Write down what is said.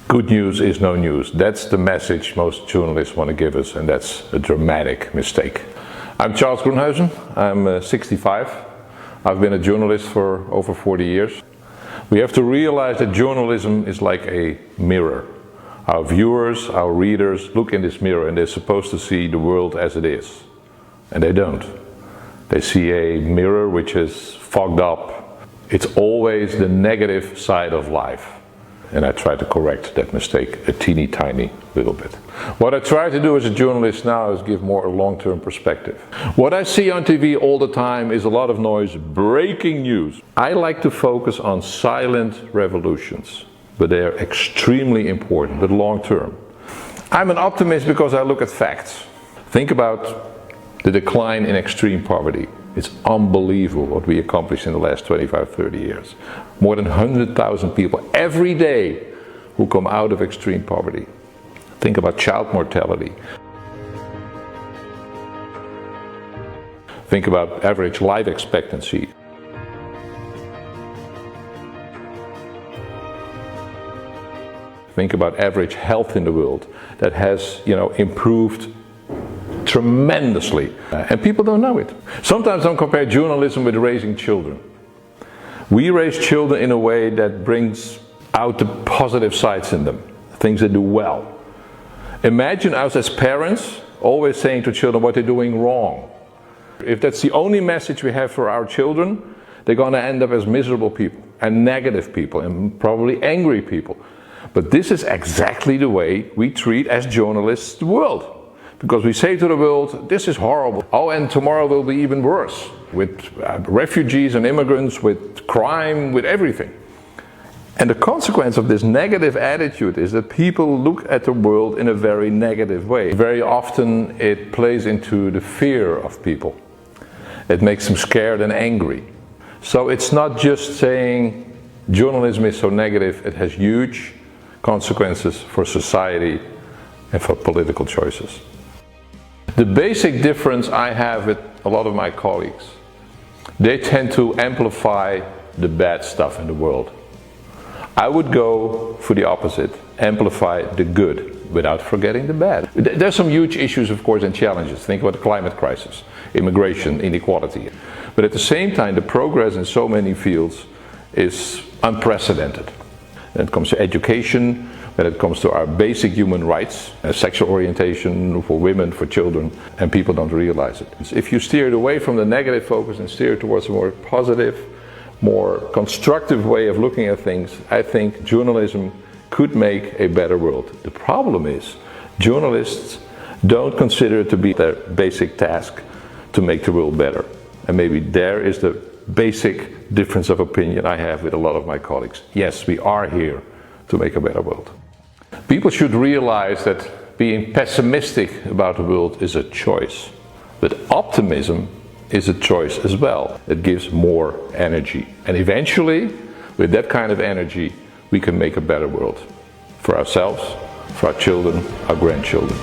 Good news is no news. That's the message most journalists want to give us, and that's a dramatic mistake. I'm Charles Groenhuizen. I'm 65. I've been a journalist for over 40 years. We have to realize that journalism is like a mirror. Our viewers, our readers look in this mirror and they're supposed to see the world as it is. And they don't. They see a mirror which is fogged up. It's always the negative side of life. And I try to correct that mistake a teeny tiny little bit. What I try to do as a journalist now is give more a long-term perspective. What I see on TV all the time is a lot of noise, breaking news. I like to focus on silent revolutions, but they are extremely important, but long-term. I'm an optimist because I look at facts. Think about the decline in extreme poverty. It's unbelievable what we accomplished in the last 25, 30 years. More than 100,000 people every day who come out of extreme poverty. Think about child mortality. Think about average life expectancy. Think about average health in the world that has, improved tremendously, and people don't know it. Sometimes I compare journalism with raising children. We raise children in a way that brings out the positive sides in them, things they do well. Imagine us as parents always saying to children what they're doing wrong. If that's the only message we have for our children, they're going to end up as miserable people and negative people and probably angry people. But this is exactly the way we treat as journalists the world. Because we say to the world, this is horrible. Oh, and tomorrow will be even worse. With refugees and immigrants, with crime, with everything. And the consequence of this negative attitude is that people look at the world in a very negative way. Very often it plays into the fear of people. It makes them scared and angry. So it's not just saying journalism is so negative, it has huge consequences for society and for political choices. The basic difference I have with a lot of my colleagues, they tend to amplify the bad stuff in the world. I would go for the opposite, amplify the good without forgetting the bad. There's some huge issues, of course, and challenges. Think about the climate crisis, immigration, inequality. But at the same time, the progress in so many fields is unprecedented. When it comes to education, when it comes to our basic human rights, sexual orientation for women, for children, and people don't realize it. If you steer it away from the negative focus and steer towards a more positive, more constructive way of looking at things, I think journalism could make a better world. The problem is, journalists don't consider it to be their basic task to make the world better. And maybe there is the basic difference of opinion I have with a lot of my colleagues. Yes, we are here to make a better world. People should realize that being pessimistic about the world is a choice, but optimism is a choice as well. It gives more energy, and eventually with that kind of energy we can make a better world for ourselves, for our children, our grandchildren.